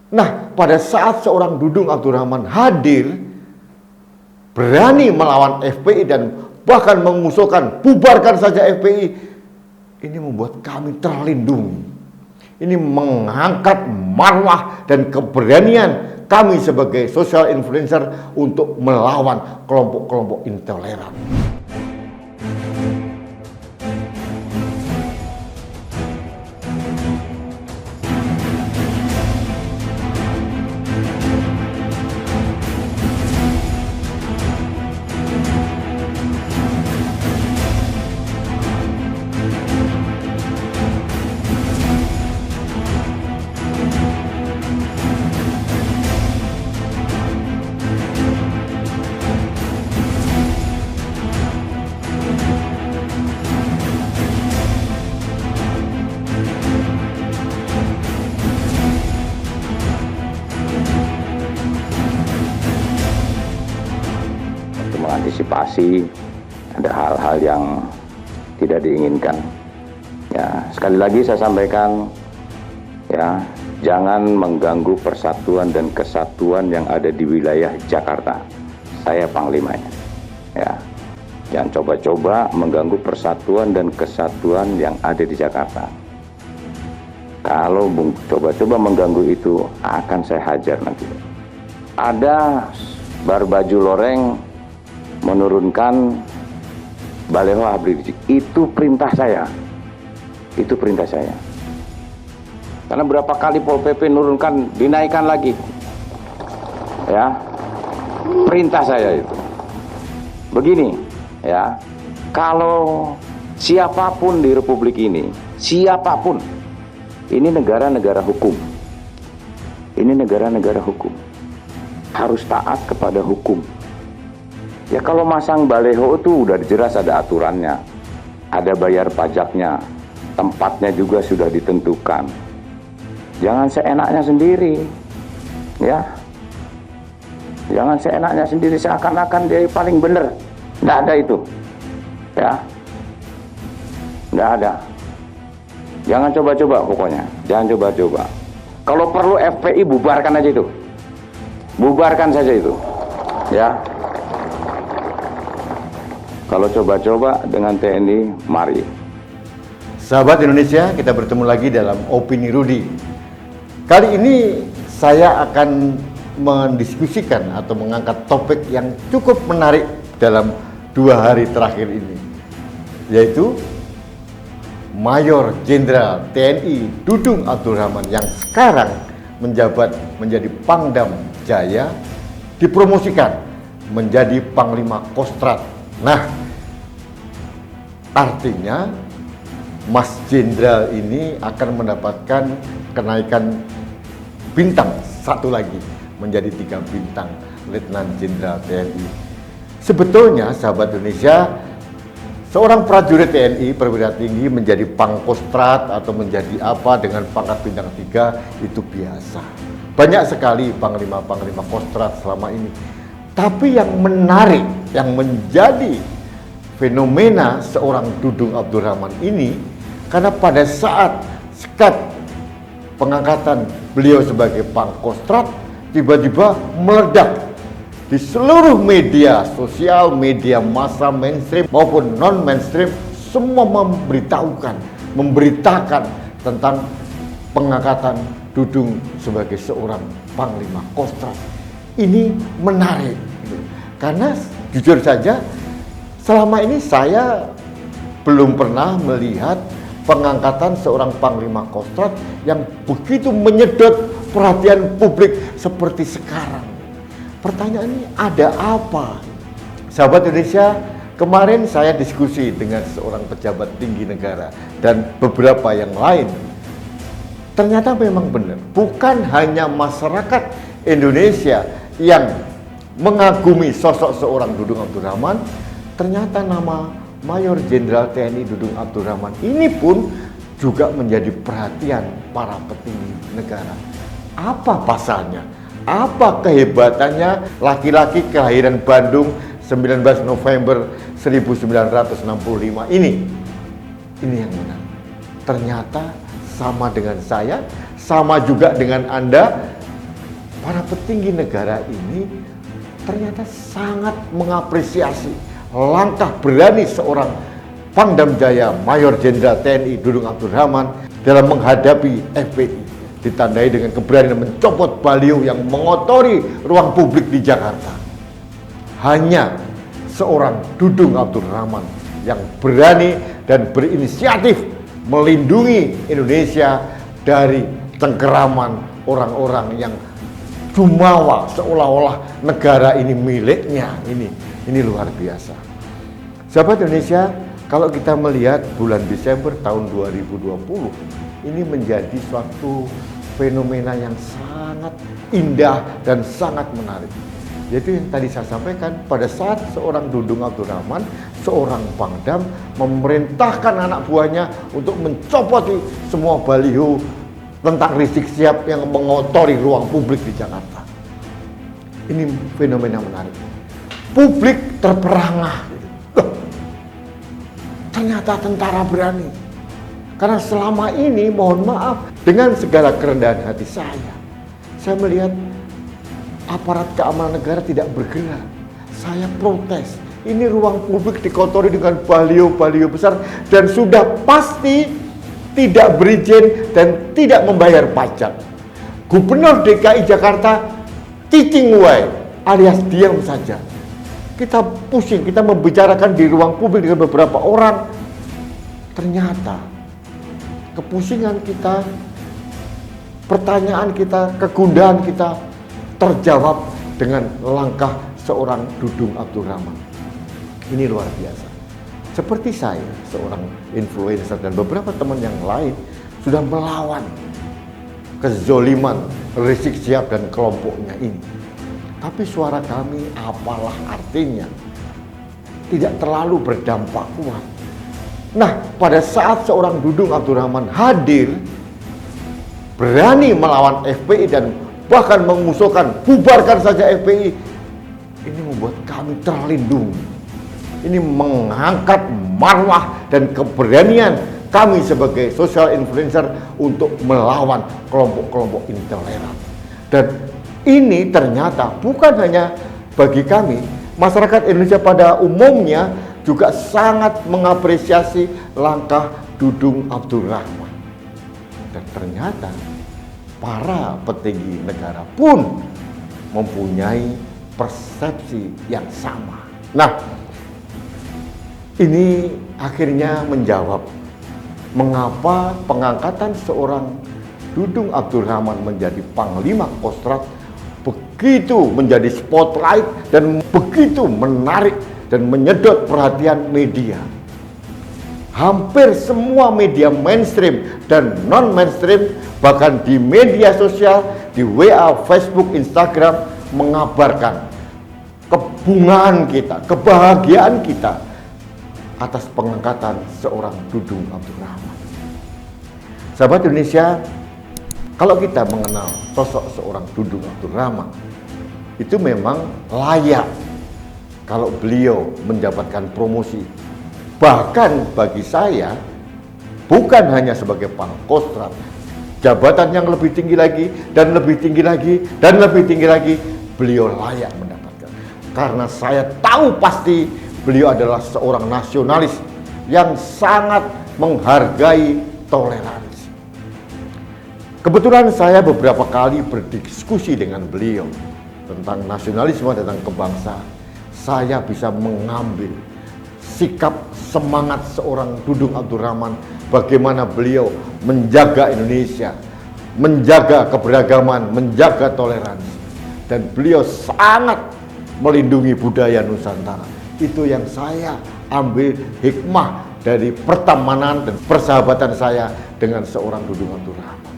Nah, pada saat seorang Dudung Abdurrahman hadir, berani melawan FPI dan bahkan mengusulkan bubarkan saja FPI, ini membuat kami terlindungi. Ini mengangkat marwah dan keberanian kami sebagai social influencer untuk melawan kelompok-kelompok intoleran. Mengantisipasi ada hal-hal yang tidak diinginkan. Ya, sekali lagi saya sampaikan, ya, jangan mengganggu persatuan dan kesatuan yang ada di wilayah Jakarta. Saya panglimanya. Ya, jangan coba-coba mengganggu persatuan dan kesatuan yang ada di Jakarta. Kalau coba-coba mengganggu itu, akan saya hajar nanti. Ada barbaju loreng menurunkan baleho Habib Rizik, itu perintah saya. Itu perintah saya. Karena berapa kali Pol PP nurunkan, dinaikkan lagi. Ya. Perintah saya itu. Begini, ya. Kalau siapapun di Republik ini, siapapun, ini negara-negara hukum. Ini negara-negara hukum. Harus taat kepada hukum. Ya kalau masang baleho itu udah jelas ada aturannya, ada bayar pajaknya, tempatnya juga sudah ditentukan. Jangan seenaknya sendiri, ya. Jangan seenaknya sendiri seakan-akan dia paling benar. Nggak ada itu, ya. Nggak ada. Jangan coba-coba pokoknya, jangan coba-coba. Kalau perlu FPI bubarkan aja itu, bubarkan saja itu, ya. Kalau coba-coba dengan TNI, mari. Sahabat Indonesia, kita bertemu lagi dalam Opini Rudi. Kali ini saya akan mendiskusikan atau mengangkat topik yang cukup menarik dalam 2 hari terakhir ini, yaitu Mayor Jenderal TNI Dudung Abdurrahman yang sekarang menjabat menjadi Pangdam Jaya dipromosikan menjadi Panglima Kostrad. Nah, artinya Mas Jenderal ini akan mendapatkan kenaikan bintang 1 lagi menjadi 3 bintang Letnan Jenderal TNI. Sebetulnya sahabat Indonesia, seorang prajurit TNI perwira tinggi menjadi Pangkostrad atau menjadi apa dengan pangkat bintang 3 itu biasa. Banyak sekali panglima-panglima Kostrad selama ini. Tapi yang menarik, yang menjadi fenomena seorang Dudung Abdurrahman ini, karena pada saat sekat pengangkatan beliau sebagai Pangkostrad, tiba-tiba meledak di seluruh media sosial, media massa mainstream maupun non-mainstream, semua memberitakan tentang pengangkatan Dudung sebagai seorang Panglima Kostrad. Ini menarik, karena jujur saja selama ini saya belum pernah melihat pengangkatan seorang Panglima Kostrad yang begitu menyedot perhatian publik seperti sekarang. Pertanyaannya, ada apa? Sahabat Indonesia, kemarin saya diskusi dengan seorang pejabat tinggi negara dan beberapa yang lain. Ternyata memang benar, bukan hanya masyarakat Indonesia yang mengagumi sosok seorang Dudung Abdurrahman, ternyata nama Mayor Jenderal TNI Dudung Abdurrahman ini pun juga menjadi perhatian para petinggi negara. Apa pasalnya? Apa kehebatannya laki-laki kelahiran Bandung 19 November 1965 ini? Ini yang menarik. Ternyata sama dengan saya, sama juga dengan Anda, para petinggi negara ini ternyata sangat mengapresiasi langkah berani seorang Pangdam Jaya Mayor Jenderal TNI Dudung Abdul Rahman dalam menghadapi FPI, ditandai dengan keberanian mencopot baliho yang mengotori ruang publik di Jakarta. Hanya seorang Dudung Abdul Rahman yang berani dan berinisiatif melindungi Indonesia dari cengkeraman orang-orang yang jumawa seolah-olah negara ini miliknya. Ini luar biasa. Sahabat Indonesia, kalau kita melihat bulan Desember tahun 2020, ini menjadi suatu fenomena yang sangat indah dan sangat menarik. Yaitu yang tadi saya sampaikan, pada saat seorang Dudung Abdul Rahman, seorang Pangdam, memerintahkan anak buahnya untuk mencopoti semua baliho tentang Rizik Syihab yang mengotori ruang publik di Jakarta. Ini fenomena menarik. Publik terperangah. Ternyata tentara berani. Karena selama ini, mohon maaf, dengan segala kerendahan hati saya melihat aparat keamanan negara tidak bergerak. Saya protes. Ini ruang publik dikotori dengan baliho-baliho besar dan sudah pasti tidak berizin dan tidak membayar pajak. Gubernur DKI Jakarta cicing wae alias diam saja. Kita pusing, kita membicarakan di ruang publik dengan beberapa orang. Ternyata kepusingan kita, pertanyaan kita, kegundahan kita terjawab dengan langkah seorang Dudung Abdul Rahman. Ini luar biasa. Seperti saya, seorang influencer dan beberapa teman yang lain sudah melawan kezoliman Rizik Syihab dan kelompoknya ini. Tapi suara kami apalah artinya, tidak terlalu berdampak kuat. Nah, pada saat seorang Dudung Abdul Rahman hadir, berani melawan FPI dan bahkan mengusulkan bubarkan saja FPI, ini membuat kami terlindungi. Ini mengangkat marwah dan keberanian kami sebagai social influencer untuk melawan kelompok-kelompok intoleran. Dan ini ternyata bukan hanya bagi kami, masyarakat Indonesia pada umumnya juga sangat mengapresiasi langkah Dudung Abdul Rahman. Dan ternyata para petinggi negara pun mempunyai persepsi yang sama. Nah, ini akhirnya menjawab mengapa pengangkatan seorang Dudung Abdul Rahman menjadi Panglima Kostrad begitu menjadi spotlight dan begitu menarik dan menyedot perhatian media. Hampir semua media mainstream dan non-mainstream, bahkan di media sosial, di WA, Facebook, Instagram, mengabarkan kebungaan kita, kebahagiaan kita atas pengangkatan seorang Dudung Abdul Rahman. Sahabat Indonesia, kalau kita mengenal sosok seorang Dudung Abdul Rahman, itu memang layak kalau beliau mendapatkan promosi. Bahkan bagi saya, bukan hanya sebagai Pangkostrat, jabatan yang lebih tinggi lagi, dan lebih tinggi lagi, dan lebih tinggi lagi, beliau layak mendapatkan. Karena saya tahu pasti beliau adalah seorang nasionalis yang sangat menghargai toleransi. Kebetulan saya beberapa kali berdiskusi dengan beliau tentang nasionalisme, tentang kebangsaan. Saya bisa mengambil sikap semangat seorang Dudung Abdul Rahman, bagaimana beliau menjaga Indonesia, menjaga keberagaman, menjaga toleransi. Dan beliau sangat melindungi budaya Nusantara. Itu yang saya ambil hikmah dari pertemanan dan persahabatan saya dengan seorang Dudung Abdul Rahman.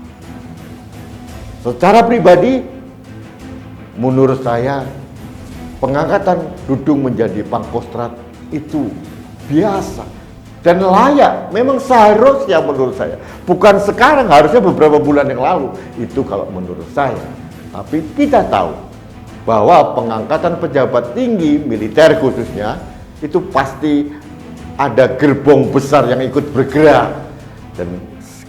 Secara pribadi, menurut saya, pengangkatan Dudung menjadi Pangkostrat itu biasa dan layak. Memang seharusnya menurut saya. Bukan sekarang, harusnya beberapa bulan yang lalu. Itu kalau menurut saya. Tapi kita tahu bahwa pengangkatan pejabat tinggi, militer khususnya, itu pasti ada gerbong besar yang ikut bergerak. Dan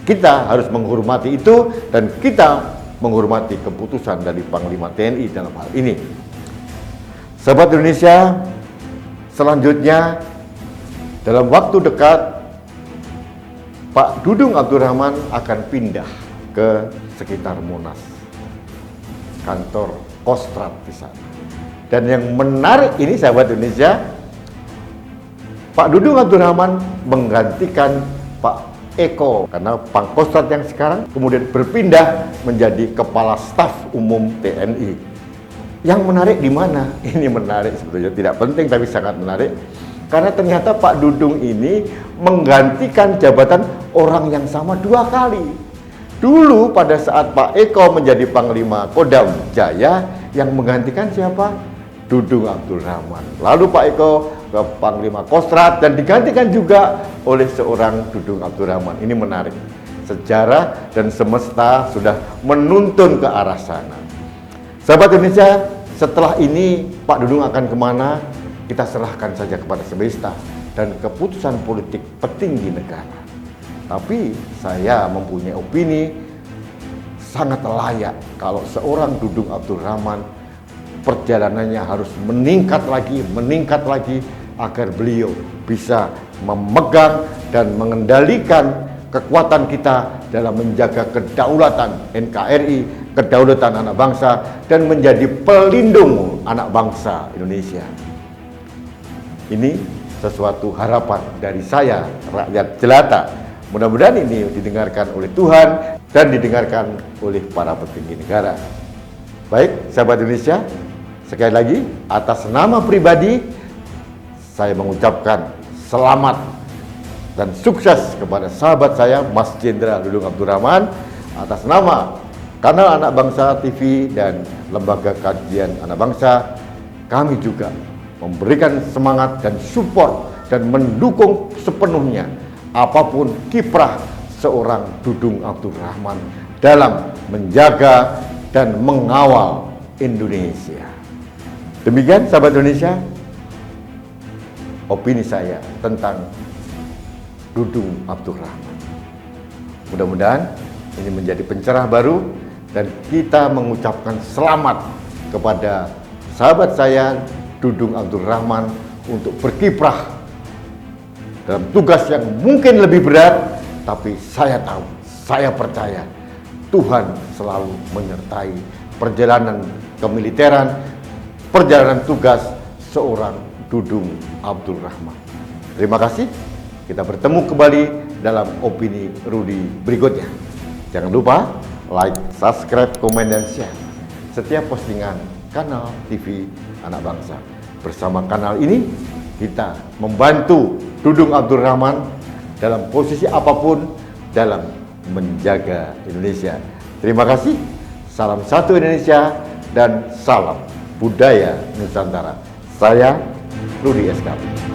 kita harus menghormati itu, dan kita menghormati keputusan dari Panglima TNI dalam hal ini. Sahabat Indonesia, selanjutnya dalam waktu dekat Pak Dudung Abdurrahman akan pindah ke sekitar Monas, kantor Kostrad di sana. Dan yang menarik ini sahabat Indonesia, Pak Dudung Abdurrahman menggantikan Pak Eko karena Pangkostrat yang sekarang kemudian berpindah menjadi Kepala Staf Umum TNI. Yang menarik di mana? Ini menarik sebetulnya, tidak penting tapi sangat menarik karena ternyata Pak Dudung ini menggantikan jabatan orang yang sama 2 kali. Dulu pada saat Pak Eko menjadi Panglima Kodam Jaya, yang menggantikan siapa? Dudung Abdurrahman. Lalu Pak Eko ke Panglima Kostrad dan digantikan juga oleh seorang Dudung Abdurrahman. Ini menarik. Sejarah dan semesta sudah menuntun ke arah sana. Sahabat Indonesia, setelah ini Pak Dudung akan kemana? Kita serahkan saja kepada semesta dan keputusan politik petinggi negara. Tapi saya mempunyai opini sangat layak kalau seorang Dudung Abdurrahman perjalanannya harus meningkat lagi agar beliau bisa memegang dan mengendalikan kekuatan kita dalam menjaga kedaulatan NKRI, kedaulatan anak bangsa, dan menjadi pelindung anak bangsa Indonesia. Ini sesuatu harapan dari saya, rakyat jelata. Mudah-mudahan ini didengarkan oleh Tuhan dan didengarkan oleh para petinggi negara. Baik, sahabat Indonesia, sekali lagi atas nama pribadi saya mengucapkan selamat dan sukses kepada sahabat saya Mas Jenderal Dudung Abdurrahman atas nama Kanal Anak Bangsa TV dan Lembaga Kajian Anak Bangsa. Kami juga memberikan semangat dan support dan mendukung sepenuhnya apapun kiprah seorang Dudung Abdurrahman dalam menjaga dan mengawal Indonesia. Demikian sahabat Indonesia, opini saya tentang Dudung Abdurrahman. Mudah-mudahan ini menjadi pencerah baru dan kita mengucapkan selamat kepada sahabat saya Dudung Abdurrahman untuk berkiprah dalam tugas yang mungkin lebih berat, tapi saya tahu, saya percaya Tuhan selalu menyertai perjalanan kemiliteran, perjalanan tugas seorang Dudung Abdurrahman. Terima kasih. Kita bertemu kembali dalam opini Rudi berikutnya. Jangan lupa like, subscribe, komen, dan share setiap postingan kanal TV Anak Bangsa. Bersama kanal ini kita membantu Dudung Abdurrahman dalam posisi apapun dalam menjaga Indonesia. Terima kasih. Salam satu Indonesia dan salam budaya Nusantara. Saya Rudi SKP.